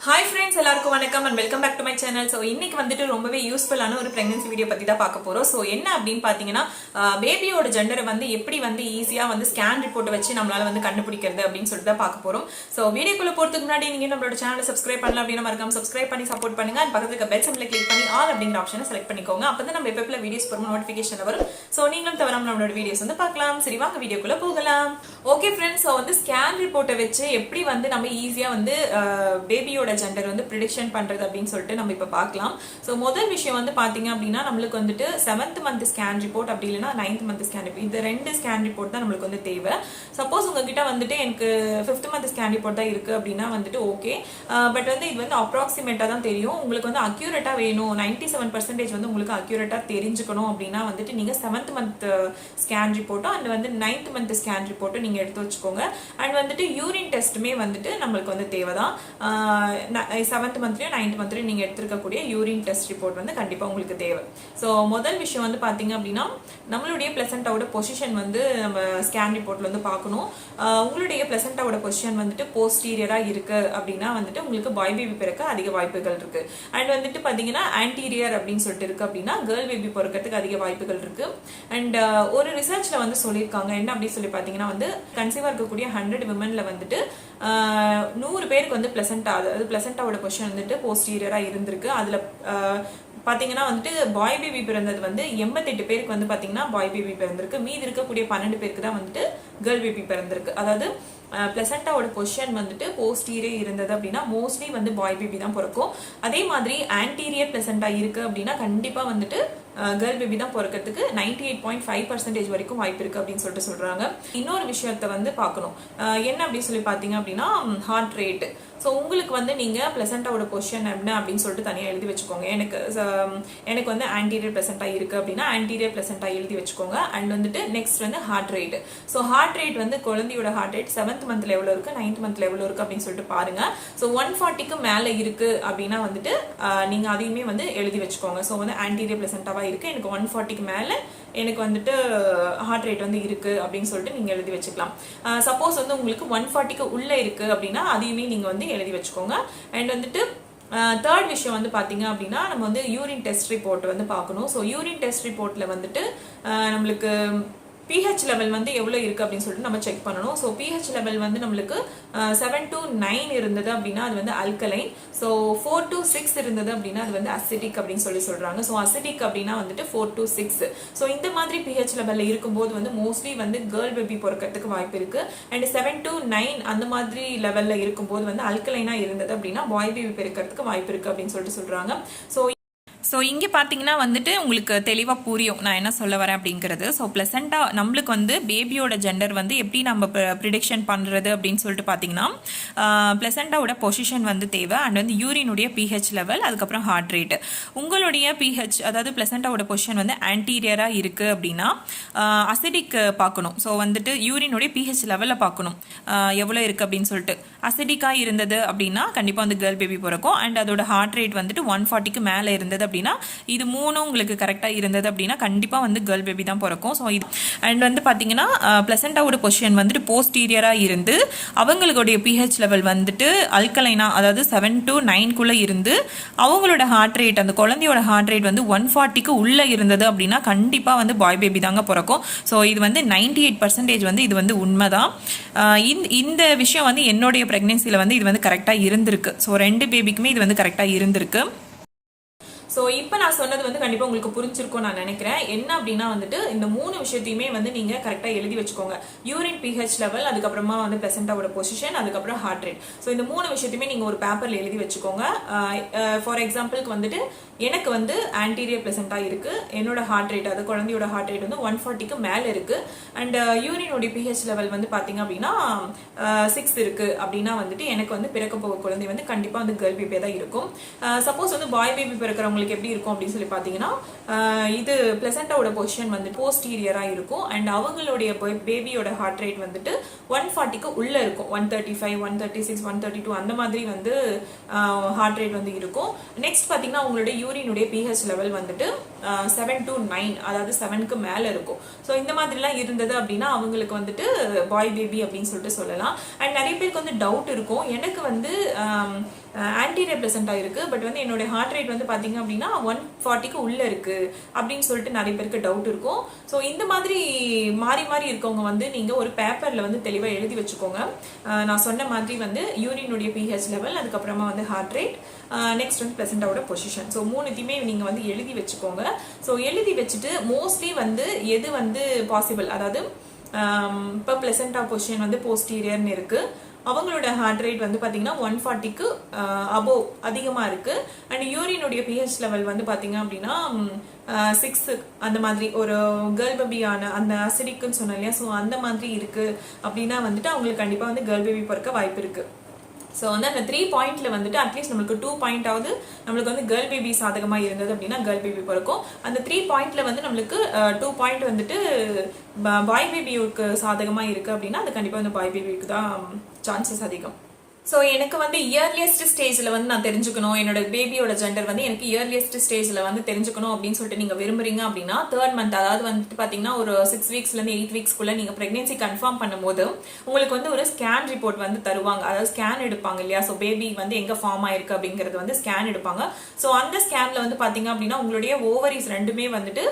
Hi friends, எல்லாருக்கும் வணக்கம் and welcome back to my channel. So இன்னைக்கு வந்துட்டு ரொம்பவே யூஸ்ஃபுல்லான ஒரு பிரெக்னன்சி வீடியோ பத்தி தான் பார்க்க போறோம். So என்ன அப்படின்னு பாத்தீங்கன்னா பேபியோட ஜெண்டரை வந்து எப்படி வந்து ஈஸியா வந்து ஸ்கேன் ரிப்போர்ட் வச்சு நம்மளால வந்து கண்டுபிடிக்கிறது அப்படின்னு சொல்லிட்டு தான் பார்க்க போறோம். So வீடியோக்குள்ள போறதுக்கு முன்னாடி நீங்க நம்மளோட சேனலை சப்ஸ்கிரைப் பண்ணலாம் அப்படின்னா மறக்காம சப்ஸ்கிரைப் பண்ணி சப்போர்ட் பண்ணுங்க. and பக்கத்துல இருக்க பெல் சிம்பலை கிளிக் பண்ணி ஆல் அப்படிங்கிற ஆப்ஷனை செலக்ட் பண்ணிக்கோங்க. அப்பதான் நம்ம எப்பப்பல வீடியோஸ் போறோம் நோட்டிபிகேஷன் வரும். So நீங்களும் தவறாம நம்மளோட வீடியோஸ் வந்து பார்க்கலாம். சரி வாங்க வீடியோக்குள்ள போகலாம். ஓகே ஃப்ரெண்ட்ஸ், so வந்து ஸ்கேன் ரிப்போர்ட்டை வச்சு எப்படி வந்து நம்ம ஈஸியா வந்து பேபியோட ஜெண்டர் வந்து ப்ரிடிக்ஷன் பண்றது அப்படின்னு சொல்லிட்டு நம்ம இப்ப பார்க்கலாம். சோ முதல் விஷயம் வந்து பாத்தீங்க அப்படின்னா நம்மளுக்கு வந்துட்டு 7th மந்த் ஸ்கேன் ரிப்போர்ட் அப்படி இல்லைன்னா 9th மந்த் ஸ்கேன் ரிப்போர்ட், இந்த ரெண்டு ஸ்கேன் ரிப்போர்ட் தான் நம்மளுக்கு வந்து தேவை. சப்போஸ் உங்ககிட்ட வந்துட்டு எனக்கு 5th மந்த் ஸ்கேன் ரிப்போர்ட் தான் இருக்கு அப்படின்னா வந்துட்டு ஓகே, பட் வந்து இது வந்து அப்ராக்சிமேட்டா தான் தெரியும். உங்களுக்கு வந்து அக்யூரேட்டா வேணும், 97% வந்து உங்களுக்கு அக்யூரேட்டா தெரிஞ்சுக்கணும் அப்படின்னா வந்துட்டு நீங்க 7th மந்த் ஸ்கேன் ரிப்போர்ட்டும் அண்ட் வந்து 9th மந்த் ஸ்கேன் ரிப்போர்ட்டும் நீங்க எடுத்து வச்சுக்கோங்க. அண்ட் வந்துட்டு யூரின் டெஸ்ட்டுமே வந்துட்டு நம்மளுக்கு வந்து தேவைதான். 7th மந்த்லயும் 9th மந்த்லயும் நீங்க எடுத்துருக்கக்கூடிய யூரின் டெஸ்ட் ரிப்போர்ட் வந்து கண்டிப்பா உங்களுக்கு தேவை. ஸோ முதல் விஷயம் வந்து பாத்தீங்க அப்படின்னா நம்மளுடைய பிளசண்டாவோட பொசிஷன் வந்து நம்ம ஸ்கேன் ரிப்போர்ட்ல வந்து பார்க்கணும். உங்களுடைய பிளசண்டாவோட பொசிஷன் வந்துட்டு போஸ்டீரியரா இருக்கு அப்படின்னா வந்துட்டு உங்களுக்கு பாய் பேபி பிறக்க அதிக வாய்ப்புகள் இருக்கு. அண்ட் வந்துட்டு பாத்தீங்கன்னா ஆன்டீரியர் அப்படின்னு சொல்லிட்டு இருக்கு அப்படின்னா கேர்ள் பேபி பிறக்கிறதுக்கு அதிக வாய்ப்புகள் இருக்கு. அண்ட் ஒரு ரிசர்ச்ல வந்து சொல்லியிருக்காங்க என்ன அப்படின்னு சொல்லி பாத்தீங்கன்னா வந்து கன்சீவா இருக்கக்கூடிய 100 விமன்ல வந்துட்டு 100 பேருக்கு வந்து பிளசண்டா, அதாவது பிளசண்டாவோட பொசிஷன் வந்துட்டு போஸ்டீரியரா இருந்திருக்கு. அதுல பாத்தீங்கன்னா வந்துட்டு பாய் பேபி பிறந்தது வந்து 88 பேருக்கு வந்து பாத்தீங்கன்னா பாய் பேபி பிறந்திருக்கு. மீதி இருக்கக்கூடிய 12 பேருக்கு தான் வந்துட்டு கேர்ள் பேபி பிறந்திருக்கு. அதாவது பிளசண்டாவோட பொசிஷன் வந்துட்டு போஸ்டீரியர் இருந்தது அப்படின்னா மோஸ்ட்லி வந்து பாய் பேபி தான் பிறக்கும். அதே மாதிரி ஆன்டீரியர் பிளசண்டா இருக்கு அப்படின்னா கண்டிப்பா வந்துட்டு கேர்ள் பேபி தான் பிறக்கிறதுக்கு 98.5% வரைக்கும் வாய்ப்பு இருக்கு அப்படின்னு சொல்லிட்டு சொல்றாங்க. இன்னொரு விஷயத்த வந்து பார்க்கணும், என்ன அப்படின்னு சொல்லி பாத்தீங்க அப்படின்னா ஹார்ட் ரேட். ஸோ உங்களுக்கு வந்து நீங்க பிளசண்டாவோட பொசிஷன் என்ன அப்படின்னு சொல்லிட்டு தனியாக எழுதி வச்சுக்கோங்க. எனக்கு வந்து ஆன்டீரியர் பிளசண்டா இருக்கு அப்படின்னா ஆன்டீரியர் பிளசண்டா எழுதி வச்சுக்கோங்க. அண்ட் வந்துட்டு நெக்ஸ்ட் வந்து heart rate. So heart rate வந்து குழந்தையோட ஹார்ட் ரேட் 7th மந்த்ல எவ்வளவு இருக்கு, 9th மந்த்ல எவ்வளவு இருக்கு அப்படின்னு சொல்லிட்டு பாருங்க. ஸோ 140க்கு மேல இருக்கு அப்படின்னா வந்துட்டு நீங்க அதையுமே வந்து எழுதி வச்சுக்கோங்க. ஸோ வந்து ஆன்டீரியர் பிளசண்டாவா இருக்கு, எனக்கு 140க்கு மேல எனக்கு வந்துட்டு ஹார்ட் ரேட் வந்து இருக்கு அப்படின்னு சொல்லிட்டு நீங்க எழுதி வச்சுக்கலாம். சப்போஸ் வந்து உங்களுக்கு 140க்கு உள்ள இருக்கு அப்படின்னா அதையுமே நீங்க வந்து எழுதி வச்சுக்கோங்க. அண்ட் வந்துட்டு தேர்ட் விஷயம் வந்து பாத்தீங்க அப்படின்னா நம்ம வந்து யூரின் டெஸ்ட் ரிப்போர்ட் வந்து பார்க்கணும். ஸோ யூரின் டெஸ்ட் ரிப்போர்ட்ல வந்துட்டு நம்மளுக்கு pH லெவல் வந்து எவ்வளவு இருக்கு அப்படின்னு சொல்லிட்டு நம்ம செக் பண்ணணும். ஸோ pH லெவல் வந்து நம்மளுக்கு 7 to 9 இருந்தது அப்படின்னா அது வந்து அல்கலைன். ஸோ 4 to 6 இருந்தது அப்படின்னா அது வந்து அசிடிக் அப்படின்னு சொல்றாங்க. ஸோ அசிடிக் அப்படின்னா வந்துட்டு 4 to 6. ஸோ இந்த மாதிரி pH லெவல்ல இருக்கும்போது வந்து மோஸ்ட்லி வந்து கேர்ள் பேபி பிறக்கிறதுக்கு வாய்ப்பு இருக்கு. அண்ட் 7 to 9 அந்த மாதிரி லெவல்ல இருக்கும்போது வந்து அல்கலைனா இருந்தது அப்படின்னா பாய் பேபி பிறக்கிறதுக்கு வாய்ப்பு இருக்கு அப்படின்னு சொல்றாங்க. ஸோ இங்கே பார்த்தீங்கன்னா வந்துட்டு உங்களுக்கு தெளிவாக புரியும் நான் என்ன சொல்ல வரேன் அப்படிங்கிறது. ஸோ பிளசண்டா நம்மளுக்கு வந்து பேபியோட ஜெண்டர் வந்து எப்படி நம்ம ப்ரிடிக்ஷன் பண்ணுறது அப்படின்னு சொல்லிட்டு பார்த்தீங்கன்னா பிளசண்டாவோட பொசிஷன் வந்து தேவை. அண்ட் வந்து யூரினுடைய pH லெவல், அதுக்கப்புறம் ஹார்ட் ரேட். உங்களுடைய pH அதாவது பிளசண்டாவோட பொசிஷன் வந்து ஆன்டீரியராக இருக்குது அப்படின்னா அசிடிக் பார்க்கணும். ஸோ வந்துட்டு யூரினுடைய pH லெவலில் பார்க்கணும் எவ்வளோ இருக்குது அப்படின்னு சொல்லிட்டு. அசிடிக்காக இருந்தது அப்படின்னா கண்டிப்பாக வந்து கேர்ள் பேபி பிறக்கும். அண்ட் அதோட ஹார்ட் ரேட் வந்துட்டு 140க்கு மேலே இருந்தது அப்படின்னா இது மூணும் உங்களுக்கு கரெக்டா இருந்தது அப்படின்னா கண்டிப்பா வந்து கேர்ள் பேபி தான் பிறக்கும். ஸோ இது அண்ட் வந்து பாத்தீங்கன்னா பிளசண்டாவோட பொசிஷன் வந்துட்டு போஸ்டீரியரா இருந்து அவங்களுடைய pH லெவல் வந்துட்டு அல்கலைனா அதாவது 7 to 9 இருந்து அவங்களோட ஹார்ட் ரேட் அந்த குழந்தையோட ஹார்ட் ரேட் வந்து 140க்கு உள்ள இருந்தது அப்படின்னா கண்டிப்பா வந்து பாய் பேபி தாங்க பிறக்கும். ஸோ இது வந்து 98% வந்து இது வந்து உண்மைதான். இந்த விஷயம் வந்து என்னுடைய பிரெக்னன்சில வந்து இது வந்து கரெக்டா இருந்திருக்கு. ஸோ 2 பேபிக்குமே இது வந்து கரெக்டா இருந்திருக்கு. ஸோ இப்போ நான் சொன்னது வந்து கண்டிப்பாக உங்களுக்கு புரிஞ்சிருக்கும் நான் நினைக்கிறேன். என்ன அப்படின்னா வந்துட்டு இந்த 3 விஷயத்தையுமே வந்து நீங்கள் கரெக்டாக எழுதி வச்சுக்கோங்க. யூரின் pH லெவல், அதுக்கப்புறமா வந்து பிளசண்டாவோட பொசிஷன், அதுக்கப்புறம் ஹார்ட் ரேட். ஸோ இந்த 3 விஷயத்தையுமே நீங்கள் ஒரு பேப்பரில் எழுதி வச்சுக்கோங்க. ஃபார் எக்ஸாம்பிளுக்கு வந்துட்டு எனக்கு வந்து ஆன்டீரியர் பிளசண்டா இருக்கு, என்னோட ஹார்ட் ரேட் அது குழந்தையோட ஹார்ட் ரேட் வந்து 140க்கு மேலே இருக்கு. அண்ட் யூரினோட pH லெவல் வந்து பார்த்தீங்க அப்படின்னா 6 இருக்கு அப்படின்னா வந்துட்டு எனக்கு வந்து பிறக்க போகிற குழந்தை வந்து கண்டிப்பாக வந்து கேர்ள் பேபியாக தான் இருக்கும். சப்போஸ் வந்து பாய் பேபி பிறக்கிறவங்களுக்கு எப்படி இருக்கும் அப்படின்னு சொல்லி பாத்தீங்கன்னா இது பிளசண்டாவோட பொசிஷன் வந்து போஸ்டீரியரா இருக்கும். அண்ட் அவங்களுடைய பேபியோட ஹார்ட் ரேட் வந்துட்டு 140க்கு உள்ள இருக்கும். 135, 136, 132 அந்த மாதிரி வந்து ஹார்ட் ரேட் வந்து இருக்கும். நெக்ஸ்ட் பாத்தீங்கன்னா உங்களுடைய யூரினுடைய pH லெவல் வந்துட்டு 7 to 9 அதாவது 7க்கு மேல இருக்கும். ஸோ இந்த மாதிரிலாம் இருந்தது அப்படின்னா அவங்களுக்கு வந்துட்டு பாய் பேபி அப்படின்னு சொல்லிட்டு சொல்லலாம். அண்ட் நிறைய பேருக்கு வந்து டவுட் இருக்கும், எனக்கு வந்து ஆன்டீரியர் பிளசண்டா இருக்கு, பட் வந்து என்னோட ஹார்ட் ரேட் வந்து பாத்தீங்க அப்படின்னா 140க்கு உள்ள இருக்கு அப்படின்னு சொல்லிட்டு நிறைய பேருக்கு டவுட் இருக்கும். ஸோ இந்த மாதிரி மாறி மாறி இருக்கவங்க வந்து நீங்க ஒரு பேப்பர்ல வந்து தெளிவா எழுதி வச்சுக்கோங்க. நான் சொன்ன மாதிரி வந்து யூரினுடைய பிஹெச் லெவல், அதுக்கப்புறமா வந்து ஹார்ட் ரேட், நெக்ஸ்ட் வந்து பிளசண்டாவோட பொசிஷன். ஸோ மூணுத்தையுமே நீங்க வந்து எழுதி வச்சுக்கோங்க. ஸோ எழுதி வச்சுட்டு மோஸ்ட்லி வந்து எது வந்து பாசிபிள், அதாவது இப்போ பிளசண்டா பொசிஷன் வந்து போஸ்டீரியர்னு இருக்கு, அவங்களோட ஹார்ட் ரேட் வந்து பாத்தீங்கன்னா 140க்கு அபோவ் அதிகமா இருக்கு. அண்ட் யூரினுடைய பிஹெச் லெவல் வந்து பாத்தீங்க அப்படின்னா 6 அந்த மாதிரி ஒரு கேர்ள் பேபியான அந்த அசிடிக்குன்னு சொன்னேன் இல்லையா, ஸோ அந்த மாதிரி இருக்கு அப்படின்னா வந்துட்டு அவங்களுக்கு கண்டிப்பா வந்து கேர்ள் பேபி பிறக்க வாய்ப்பு இருக்கு. ஸோ வந்து அந்த 3 பாயிண்ட்ல வந்துட்டு அட்லீஸ்ட் நம்மளுக்கு 2 பாயிண்டாவது நம்மளுக்கு வந்து கேர்ள் பேபி சாதகமா இருந்தது அப்படின்னா கேர்ள் பேபி பிறக்கும். அந்த 3 பாயிண்ட்ல வந்து நம்மளுக்கு 2 பாயிண்ட் வந்துட்டு பாய் பேபிக்கு சாதகமா இருக்கு அப்படின்னா அது கண்டிப்பா வந்து பாய் பேபிக்கு தான் சான்சஸ் அதிகம். ஸோ எனக்கு வந்து இயர்லியஸ்ட் ஸ்டேஜில் வந்து நான் தெரிஞ்சுக்கணும், என்னோட பேபியோட ஜெண்டர் வந்து எனக்கு இயர்லியஸ்ட் ஸ்டேஜில் வந்து தெரிஞ்சுக்கணும் அப்படின்னு சொல்லிட்டு நீங்கள் விரும்புறீங்க அப்படின்னா 3rd மந்த், அதாவது வந்துட்டு பார்த்தீங்கன்னா ஒரு 6 வீக்ஸ்லேருந்து 8 வீக்ஸ்க்குள்ள நீங்கள் ப்ரெக்னென்சி கன்ஃபார்ம் பண்ணும்போது உங்களுக்கு வந்து ஒரு ஸ்கேன் ரிப்போர்ட் வந்து தருவாங்க. அதாவது ஸ்கேன் எடுப்பாங்க இல்லையா, ஸோ பேபி வந்து எங்கே ஃபார்ம் ஆயிருக்கு அப்படிங்கிறது வந்து ஸ்கேன் எடுப்பாங்க. ஸோ அந்த ஸ்கேனில் வந்து பார்த்தீங்க அப்படின்னா உங்களுடைய ஓவரிஸ் ரெண்டுமே வந்துட்டு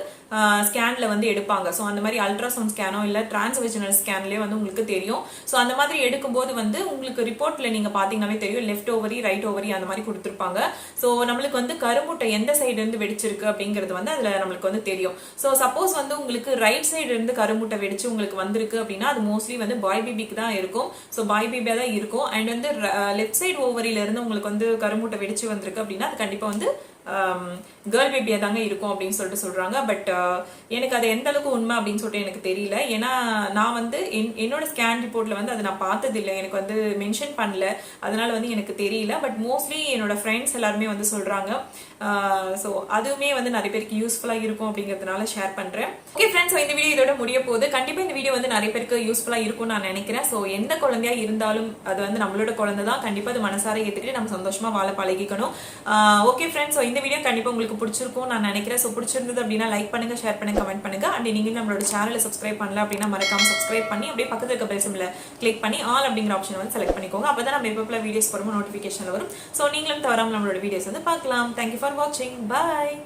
ஸ்கேன்ல வந்து எடுப்பாங்க. ஸோ அந்த மாதிரி அல்ட்ராசவுண்ட் ஸ்கேனோ இல்லை டிரான்ஸ்வெஜினல் ஸ்கேன்லேயே வந்து உங்களுக்கு தெரியும். ஸோ அந்த மாதிரி எடுக்கும்போது வந்து உங்களுக்கு ரிப்போர்ட்ல நீங்க பாத்தீங்கன்னாவே தெரியும், லெஃப்ட் ஓவரி ரைட் ஓவரி அந்த மாதிரி கொடுத்துருப்பாங்க. ஸோ நம்மளுக்கு வந்து கருமுட்டை எந்த சைடு இருந்து வெடிச்சிருக்கு அப்படிங்கிறது வந்து அதுல நம்மளுக்கு வந்து தெரியும். ஸோ சப்போஸ் வந்து உங்களுக்கு ரைட் சைடு இருந்து கருமுட்டை வெடிச்சு உங்களுக்கு வந்திருக்கு அப்படின்னா அது மோஸ்ட்லி வந்து பாய் பேபிக்கு தான் இருக்கும். ஸோ பாய் பேபியா தான் இருக்கும். அண்ட் வந்து லெஃப்ட் சைடு ஓவரியில இருந்து உங்களுக்கு வந்து கருமுட்டை வெடிச்சு வந்திருக்கு அப்படின்னா அது கண்டிப்பா வந்து கேர்ள் பேபியா தாங்க இருக்கும் அப்படின்னு சொல்லிட்டு சொல்றாங்க. பட் எனக்கு அது எந்த அளவுக்கு உண்மை அப்படின்னு சொல்லிட்டு எனக்கு தெரியல. ஏன்னா நான் வந்து என்னோட ஸ்கேன் ரிப்போர்ட்ல வந்து அதை நான் பார்த்தது இல்லை, எனக்கு வந்து மென்ஷன் பண்ணல, அதனால வந்து எனக்கு தெரியல. பட் மோஸ்ட்லி என்னோட ஃப்ரெண்ட்ஸ் எல்லாருமே வந்து சொல்றாங்க. ஸோ அதுவுமே வந்து நிறைய பேருக்கு யூஸ்ஃபுல்லா இருக்கும் அப்படிங்கிறதுனால ஷேர் பண்றேன். ஓகே ஃப்ரெண்ட்ஸ், இந்த வீடியோ இதோட முடிய போகுது. கண்டிப்பா இந்த வீடியோ வந்து நிறைய பேருக்கு யூஸ்ஃபுல்லா இருக்கும்னு நான் நினைக்கிறேன். ஸோ எந்த குழந்தையா இருந்தாலும் அது வந்து நம்மளோட குழந்தை தான், கண்டிப்பா அது மனசார ஏத்துக்கிட்டு நம்ம சந்தோஷமா வாழ பழகிக்கணும். ஓகே ஃப்ரெண்ட்ஸ், இந்த வீடியோ கண்டிப்பா உங்களுக்கு பிடிச்சிருக்கும் நான் நினைக்கிறேன். ஸோ பிடிச்சிருந்தது அப்படின்னா லைக் பண்ணுங்க, ஷேர் பண்ணுங்க, கமெண்ட் பண்ணுங்க. அண்ட் நீங்க நம்மளோட சேனலை சப்ஸ்கிரைப் பண்ணல அப்படின்னா மறக்காம சப்ஸ்கிரைப் பண்ணி அப்படியே பக்கத்துல இருக்க பெல் சிம்பலை கிளிக் பண்ணி ஆல் அப்படிங்கிற ஆப்ஷன் வந்து செலக்ட் பண்ணிக்கோங்க. அப்பதான் நம்ம எப்போ வீடியோஸ் போடும்போது நோட்டிபிகேஷன் வரும். ஸோ நீங்களும் தவறாம நம்மளோட வீடியோஸ் வந்து பார்க்கலாம். தேங்க்யூ ஃபார் வாட்சிங். பாய்.